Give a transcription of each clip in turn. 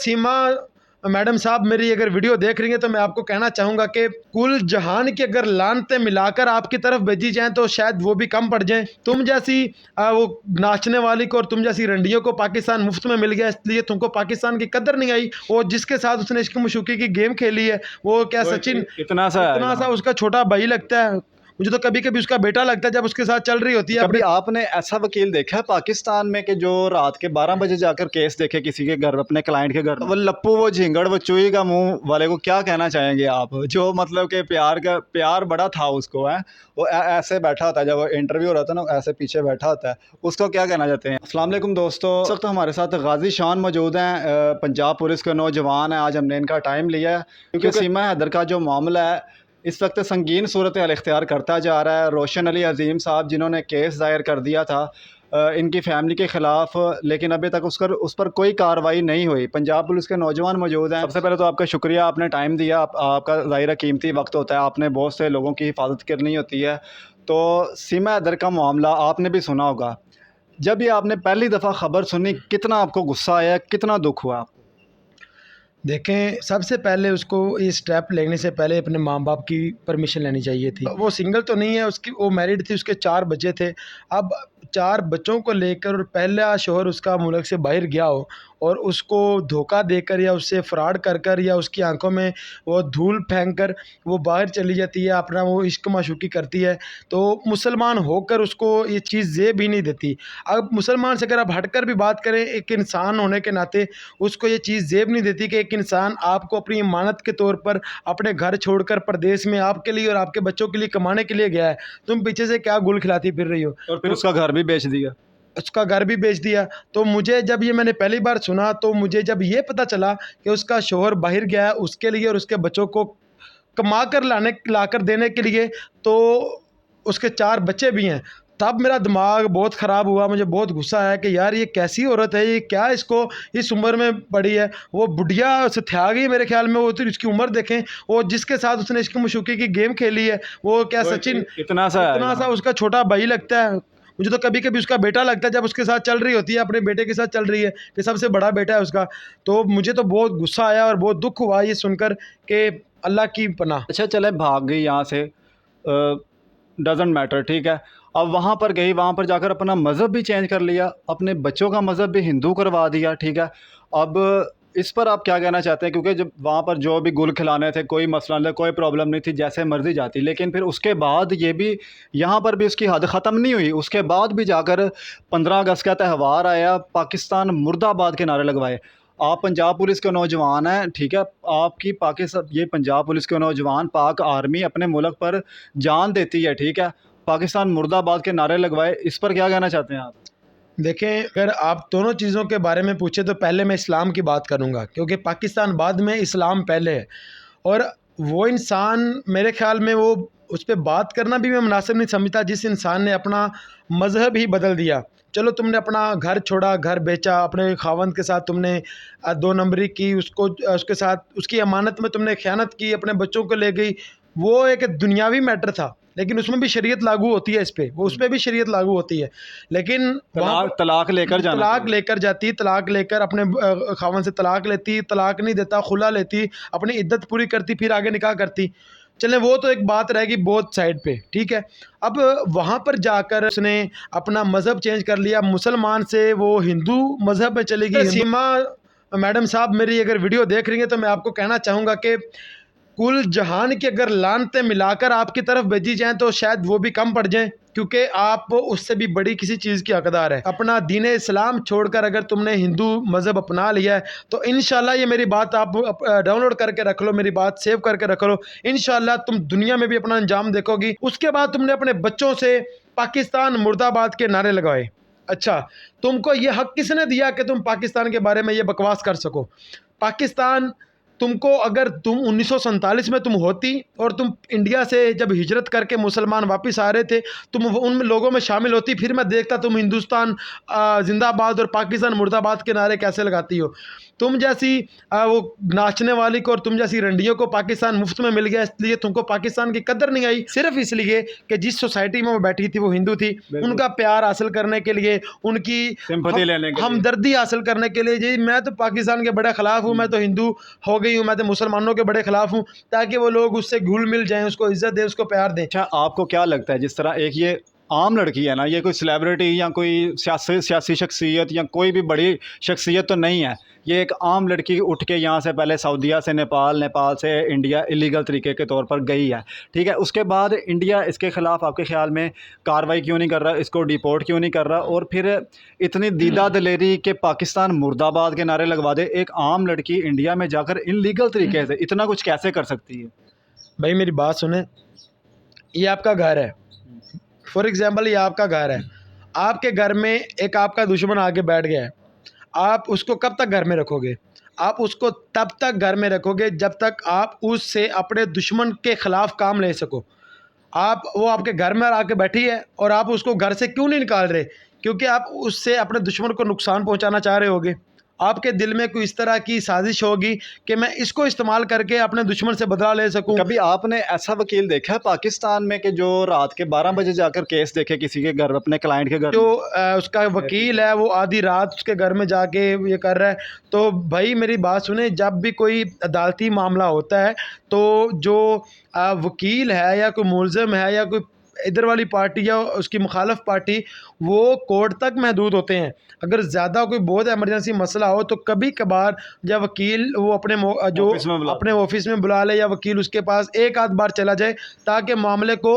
सीमा madam साहब मेरी अगर वीडियो देख रही हैं तो मैं आपको कहना चाहूँगा कि कुल जहान की अगर लानतें मिलाकर आपकी तरफ भेजी जाएं तो शायद वो भी कम पड़ जाएं। तुम जैसी वो नाचने वाली को और तुम जैसी रंडियों को पाकिस्तान मुफ्त में मिल गया, इसलिए तुमको पाकिस्तान की कदर नहीं आई। और जिसके साथ उसने इश्क मशूकी की गेम खेली है वो क्या वो सचिन इतना इतना सा सा उसका छोटा भाई लगता है। मुझे तो कभी कभी उसका बेटा लगता है जब उसके साथ चल रही होती है कभी अपने। आपने ऐसा वकील देखा है पाकिस्तान में कि जो रात के 12 बजे जाकर केस देखे किसी के घर, अपने क्लाइंट के घर? वो लप्पू, वो झिंगड़, वो चुई का मुंह वाले को क्या कहना चाहेंगे आप, जो मतलब कि प्यार बड़ा था उसको है, वो ऐसे बैठा होता है जब वो इंटरव्यू हो रहा था ना, ऐसे पीछे बैठा होता है, उसको क्या कहना चाहते हैं? अस्सलाम वालेकुम दोस्तों, इस वक्त हमारे साथ गाजी शान मौजूद हैं, पंजाब पुलिस के नौजवान हैं। आज हमने इनका टाइम लिया है क्योंकि सीमा हैदर का जो मामला है इस वक्त संगीन सूरत हाल इख्तियार करता जा रहा है। रोशन अली अजीम साहब जिन्होंने केस दायर कर दिया था इनकी फैमिली के ख़िलाफ़, लेकिन अभी तक उस पर कोई कार्रवाई नहीं हुई। पंजाब पुलिस के नौजवान मौजूद हैं। सबसे पहले तो आपका शुक्रिया, आपने टाइम दिया। आपका ज़ाहिर कीमती वक्त होता है, आपने बहुत से लोगों की हिफाजत करनी होती है। तो सीमा हैदर का मामला आपने भी सुना होगा। जब ये आपने पहली दफ़ा ख़बर सुनी, कितना आपको गुस्सा आया, कितना दुख हुआ आपको? देखें, सबसे पहले उसको ये स्टेप लेने से पहले अपने माँ बाप की परमिशन लेनी चाहिए थी। वो सिंगल तो नहीं है, उसकी वो मैरिड थी, उसके 4 बच्चे थे। अब 4 बच्चों को लेकर और पहला शौहर उसका मुल्क से बाहर गया हो और उसको धोखा देकर या उससे फ्रॉड कर कर या उसकी आंखों में वो धूल फेंक कर वो बाहर चली जाती है, अपना वो इश्क माशूकी करती है, तो मुसलमान होकर उसको ये चीज़ जेब ही नहीं देती। अब मुसलमान से अगर आप हटकर भी बात करें, एक इंसान होने के नाते उसको ये चीज़ जेब नहीं देती कि एक इंसान आपको अपनी इमानत के तौर पर अपने घर छोड़कर प्रदेश में आपके लिए और आपके बच्चों के लिए कमाने के लिए गया है, तुम पीछे से क्या गुल खिलाती फिर रही हो। और फिर उसका घर भी बेच दिया। उसका घर भी बेच दिया। तो मुझे जब ये मैंने पहली बार सुना, तो मुझे जब ये पता चला कि उसका शौहर बाहर गया है उसके लिए और उसके बच्चों को कमा कर लाकर देने के लिए, तो उसके 4 बच्चे भी हैं, तब मेरा दिमाग बहुत ख़राब हुआ। मुझे बहुत गुस्सा आया कि यार ये कैसी औरत है, ये क्या इसको इस उम्र में पड़ी है। वो बुढ़िया से थी गई मेरे ख्याल में, वो तो इसकी उम्र देखें, वो जिसके साथ उसने इश्क मशूकी की गेम खेली है वो क्या वो सचिन इतना सा उसका छोटा भाई लगता है। मुझे तो कभी कभी उसका बेटा लगता है जब उसके साथ चल रही होती है, अपने बेटे के साथ चल रही है कि सबसे बड़ा बेटा है उसका। तो मुझे तो बहुत गुस्सा आया और बहुत दुख हुआ ये सुनकर कि अल्लाह की पनाह। अच्छा चले, भाग गई यहाँ से, डजेंट मैटर, ठीक है। अब वहाँ पर गई, वहाँ पर जाकर अपना मज़हब भी चेंज कर लिया, अपने बच्चों का मज़हब भी हिंदू करवा दिया, ठीक है। अब इस पर आप क्या कहना चाहते हैं? क्योंकि जब वहाँ पर जो भी गुल खिलाने थे, कोई मसला नहीं था, कोई प्रॉब्लम नहीं थी, जैसे मर्ज़ी जाती, लेकिन फिर उसके बाद ये भी, यहाँ पर भी उसकी हद ख़त्म नहीं हुई। उसके बाद भी जाकर 15 अगस्त का त्यौहार आया, पाकिस्तान मुर्दाबाद के नारे लगवाए। आप पंजाब पुलिस के नौजवान हैं, ठीक है, आपकी पाकिस्तान, ये पंजाब पुलिस के नौजवान, पाक आर्मी अपने मुल्क पर जान देती है, ठीक है, पाकिस्तान मुर्दाबाद के नारे लगवाए, इस पर क्या कहना चाहते हैं आप? देखें, अगर आप दोनों चीज़ों के बारे में पूछे तो पहले मैं इस्लाम की बात करूँगा, क्योंकि पाकिस्तान बाद में, इस्लाम पहले है। और वो इंसान मेरे ख़्याल में वो उस पे बात करना भी मैं मुनासिब नहीं समझता जिस इंसान ने अपना मज़हब ही बदल दिया। चलो तुमने अपना घर छोड़ा, घर बेचा, अपने खावंद के साथ तुमने 2 नंबरी की, उसको उसके साथ उसकी अमानत में तुमने ख़यानत की, अपने बच्चों को ले गई। वो एक दुनियावी मैटर था, लेकिन उसमें भी शरीयत लागू होती है इस पे, वो उसपे भी शरीयत लागू होती है। लेकिन वहाँ तलाक तलाक लेकर जाना तलाक चाहिए। लेकर जाती, तलाक लेकर अपने खावन से तलाक लेती, तलाक नहीं देता खुला लेती, अपनी इद्दत पूरी करती, फिर आगे निकाह करती। चलें वो तो एक बात रहेगी बोथ साइड पे, ठीक है। अब वहाँ पर जाकर उसने अपना मज़हब चेंज कर लिया, मुसलमान से वो हिंदू मज़हब में चली गई। सीमा मैडम साहब मेरी अगर वीडियो देख रही हैं तो मैं आपको कहना चाहूँगा कि कुल जहान की अगर लानतें मिलाकर आपकी तरफ भेजी जाएं तो शायद वो भी कम पड़ जाएं, क्योंकि आप उससे भी बड़ी किसी चीज़ की हकदार है। अपना दीन इस्लाम छोड़कर अगर तुमने हिंदू मज़हब अपना लिया है तो इंशाल्लाह, ये मेरी बात आप डाउनलोड करके रख लो, मेरी बात सेव करके रख लो, इंशाल्लाह तुम दुनिया में भी अपना अंजाम देखोगी। उसके बाद तुमने अपने बच्चों से पाकिस्तान मुर्दाबाद के नारे लगाए। अच्छा, तुमको ये हक किसने दिया कि तुम पाकिस्तान के बारे में ये बकवास कर सको? पाकिस्तान तुमको अगर तुम 1947 में तुम होती और तुम इंडिया से जब हिजरत करके मुसलमान वापस आ रहे थे, तुम उन लोगों में शामिल होती, फिर मैं देखता तुम हिंदुस्तान जिंदाबाद और पाकिस्तान मुर्दाबाद के नारे कैसे लगाती हो। तुम जैसी वो नाचने वाली को और तुम जैसी रंडियों को पाकिस्तान मुफ्त में मिल गया, इसलिए तुमको पाकिस्तान की कदर नहीं आई, सिर्फ इसलिए कि जिस सोसाइटी में वो बैठी थी वो हिंदू थी। उनका प्यार हासिल करने के लिए, उनकी सिंपैथी लेने के लिए, हमदर्दी हासिल करने के लिए, जी मैं तो पाकिस्तान के बड़े खिलाफ हूँ, मैं तो हिंदू हो गई हूँ, मैं तो मुसलमानों के बड़े खिलाफ हूँ, ताकि वो लोग उससे घुल मिल जाएं, उसको इज्जत दें, उसको प्यार दें। अच्छा आपको क्या लगता है जिस तरह एक ये आम लड़की है ना, ये कोई सेलिब्रिटी या कोई सियासी शख्सियत या कोई भी बड़ी शख्सियत तो नहीं है, ये एक आम लड़की उठ के यहाँ से पहले सऊदीया से नेपाल, नेपाल से इंडिया इलीगल तरीके के तौर पर गई है, ठीक है, उसके बाद इंडिया इसके ख़िलाफ़ आपके ख्याल में कार्रवाई क्यों नहीं कर रहा, इसको डिपोर्ट क्यों नहीं कर रहा, और फिर इतनी दीदा दिलेरी के पाकिस्तान मुर्दाबाद के नारे लगवा दे, एक आम लड़की इंडिया में जाकर इलीगल तरीके से इतना कुछ कैसे कर सकती है? भाई मेरी बात सुने, ये आपका घर है, फॉर एग्जाम्पल ये आपका घर है, आपके घर में एक आपका दुश्मन आके बैठ गया है, आप उसको कब तक घर में रखोगे? आप उसको तब तक घर में रखोगे जब तक आप उससे अपने दुश्मन के ख़िलाफ़ काम ले सको। आप वो आपके घर में आके बैठी है और आप उसको घर से क्यों नहीं निकाल रहे? क्योंकि आप उससे अपने दुश्मन को नुकसान पहुंचाना चाह रहे होगे। आपके दिल में कोई इस तरह की साजिश होगी कि मैं इसको इस्तेमाल करके अपने दुश्मन से बदला ले सकूं। कभी आपने ऐसा वकील देखा है पाकिस्तान में कि जो रात के 12 बजे जाकर केस देखे किसी के घर, अपने क्लाइंट के घर? जो उसका वकील है वो आधी रात उसके घर में जाके ये कर रहा है। तो भाई मेरी बात सुने, जब भी कोई अदालती मामला होता है तो जो वकील है या कोई मुलज़िम है या कोई इधर वाली पार्टी या उसकी मुखालफ पार्टी, वो कोर्ट तक महदूद होते हैं। अगर ज़्यादा कोई बहुत इमरजेंसी मसला हो तो कभी कभार जब वकील वो अपने ऑफिस में बुला ले या वकील उसके पास एक आध बार चला जाए, ताकि मामले को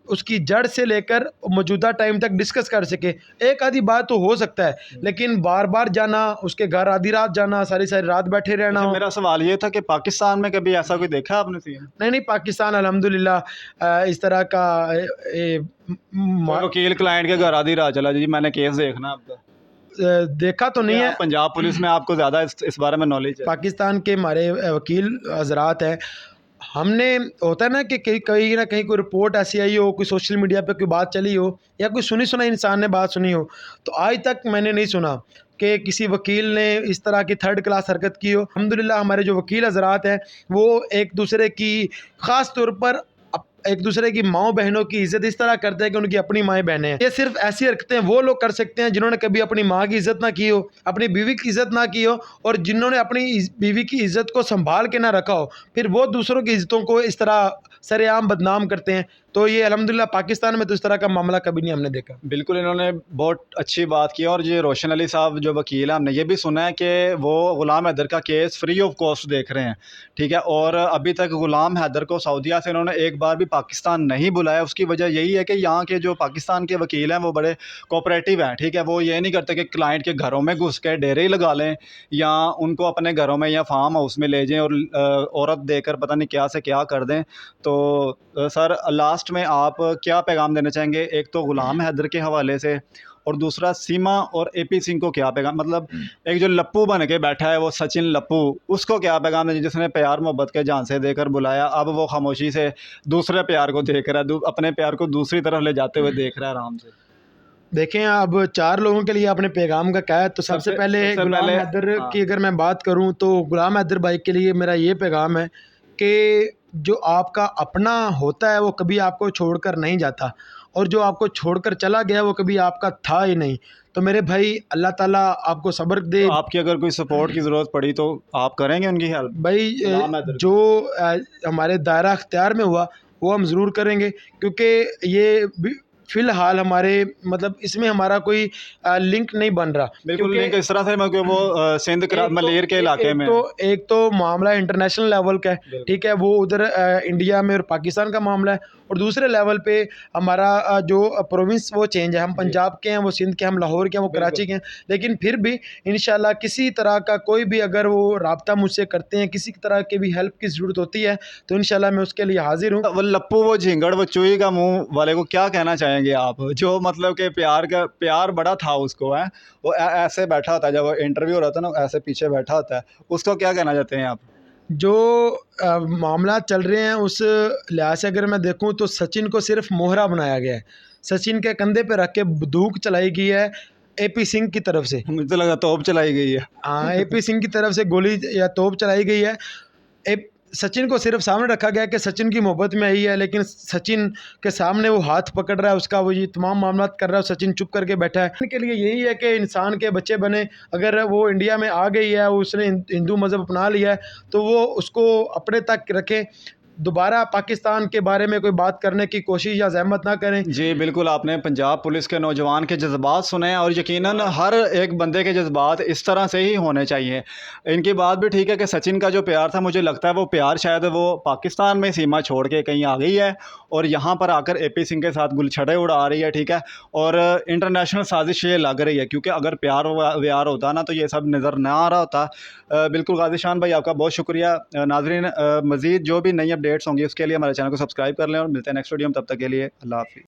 उसकी जड़ से लेकर मौजूदा टाइम तक डिस्कस कर सके। एक आधी बार तो हो सकता है, लेकिन बार बार जाना, उसके घर आधी रात जाना, सारी सारी रात बैठे रहना। मेरा सवाल ये था कि पाकिस्तान में कभी ऐसा कोई देखा आपने सीन? नहीं, पाकिस्तान अल्हम्दुलिल्लाह इस तरह का वकील क्लाइंट के घर आधी रात चला जी मैंने केस देखना आपका देखा तो नहीं है। पंजाब पुलिस में आपको ज़्यादा इस बारे में नॉलेज है? पाकिस्तान के हमारे वकील हजरात हैं, हमने होता है ना कि कहीं ना कहीं कोई रिपोर्ट ऐसी आई हो, कोई सोशल मीडिया पे कोई बात चली हो या कोई सुनी सुनाई इंसान ने बात सुनी हो, तो आज तक मैंने नहीं सुना कि किसी वकील ने इस तरह की थर्ड क्लास हरकत की हो। अल्हम्दुलिल्लाह हमारे जो वकील हजरात हैं वो एक दूसरे की ख़ास तौर पर एक दूसरे की माओ बहनों की इज़्ज़त इस तरह करते हैं कि उनकी अपनी माएँ बहनें हैं। ये सिर्फ ऐसी हरकतें वो लोग कर सकते हैं जिन्होंने कभी अपनी माँ की इज़्ज़त ना की हो, अपनी बीवी की इज़्ज़त ना की हो, और जिन्होंने अपनी बीवी की इज़्ज़त को संभाल के ना रखा हो, फिर वो दूसरों की इज़्ज़तों को इस तरह सरेआम बदनाम करते हैं। तो ये अल्हम्दुलिल्लाह पाकिस्तान में तो इस तरह का मामला कभी नहीं हमने देखा। बिल्कुल, इन्होंने बहुत अच्छी बात की। और ये रोशन अली साहब जो वकील हैं, हमने ये भी सुना है कि वो ग़ुलाम हैदर का केस फ्री ऑफ कॉस्ट देख रहे हैं, ठीक है, और अभी तक ग़ुलाम हैदर को सऊदीया से इन्होंने एक बार भी पाकिस्तान नहीं बुलाया। उसकी वजह यही है कि यहाँ के जो पाकिस्तान के वकील हैं वो बड़े कोऑपरेटिव हैं, ठीक है, वो ये नहीं करते कि क्लाइंट के घरों में घुस के डेरे ही लगा लें या उनको अपने घरों में या फार्म हाउस में ले जाएँ और औरत देकर पता नहीं क्या से क्या कर दें। तो सर लास्ट में आप क्या पैगाम देना चाहेंगे, एक तो ग़ुलाम हैदर के हवाले से, और दूसरा सीमा और एपी सिंह को क्या पैगाम, मतलब एक जो लप्पू बन के बैठा है वो सचिन लप्पू, उसको क्या पैगाम दें जिसने प्यार मोहब्बत के झांसे देकर बुलाया, अब वो खामोशी से दूसरे प्यार को देख रहा है, अपने प्यार को दूसरी तरफ ले जाते हुए देख रहा है आराम से? देखें, अब 4 लोगों के लिए आपने पैगाम का कहा है, तो सबसे पहले ग़ुलाम हैदर की अगर मैं बात करूं तो ग़ुलाम हैदर भाई के लिए मेरा ये पैगाम है कि जो आपका अपना होता है वो कभी आपको छोड़कर नहीं जाता, और जो आपको छोड़कर चला गया वो कभी आपका था ही नहीं। तो मेरे भाई अल्लाह ताला आपको सब्र दे। तो आपकी अगर कोई सपोर्ट की ज़रूरत पड़ी तो आप करेंगे उनकी हेल्प? भाई जो हमारे दायरा अख्तियार में हुआ वो हम ज़रूर करेंगे, क्योंकि ये फ़िलहाल हमारे मतलब इसमें हमारा कोई लिंक नहीं बन रहा। बिल्कुल लिंक इस तरह से वो सिंध मलेर के इलाके में एक तो मामला इंटरनेशनल लेवल का है, ठीक है, वो उधर इंडिया में और पाकिस्तान का मामला है, और दूसरे लेवल पे हमारा जो प्रोविंस वो चेंज है, हम पंजाब के हैं, वो सिंध के, हम लाहौर के हैं, वो कराची के हैं, लेकिन फिर भी इंशाल्लाह किसी तरह का कोई भी अगर वो रब्ता मुझसे करते हैं, किसी तरह की भी हेल्प की ज़रूरत होती है तो इंशाल्लाह मैं उसके लिए हाजिर हूँ। वो लप्पू, वो झिंगड़, वो चुई का मुँह वाले को क्या कहना चाहेंगे आप, जो मतलब कि प्यार बड़ा था उसको, है वो ऐसे बैठा होता है, जब वो इंटरव्यू हो रहा था ना ऐसे पीछे बैठा होता है, उसको क्या कहना चाहते हैं आप? जो मामला चल रहे हैं उस लिहाज से अगर मैं देखूं तो सचिन को सिर्फ मोहरा बनाया गया है। सचिन के कंधे पे रख के बंदूक चलाई गई है एपी सिंह की तरफ से। मुझे तो लगा तोप चलाई गई है। हाँ, एपी सिंह की तरफ से गोली या तोप चलाई गई है। सचिन को सिर्फ सामने रखा गया कि सचिन की मोहब्बत में आई है, लेकिन सचिन के सामने वो हाथ पकड़ रहा है उसका, वो ये तमाम मामला कर रहा है, सचिन चुप करके बैठा है। इनके लिए यही है कि इंसान के बच्चे बने। अगर वो इंडिया में आ गई है, उसने हिंदू मज़हब अपना लिया है, तो वो उसको अपने तक रखे, दोबारा पाकिस्तान के बारे में कोई बात करने की कोशिश या ज़हमत ना करें। जी बिल्कुल, आपने पंजाब पुलिस के नौजवान के जज्बात सुने और यकीनन हर एक बंदे के जज्बात इस तरह से ही होने चाहिए। इनकी बात भी ठीक है कि सचिन का जो प्यार था, मुझे लगता है वो प्यार शायद वो पाकिस्तान में सीमा छोड़ के कहीं आ गई है और यहाँ पर आकर एपी सिंह के साथ गुलछड़े उड़ा रही है, ठीक है। और इंटरनेशनल साजिश ये लग रही है, क्योंकि अगर प्यार व्यार होता ना तो ये सब नज़र ना आ रहा होता। बिल्कुल गाज़ी शान भाई, आपका बहुत शुक्रिया। नाजरीन, मज़ीद जो भी नई अपडेट्स होंगी उसके लिए हमारे चैनल को सब्सक्राइब कर लें और मिलते हैं नेक्स्ट वीडियो में। तब तक के लिए अल्लाह हाफ़िज़।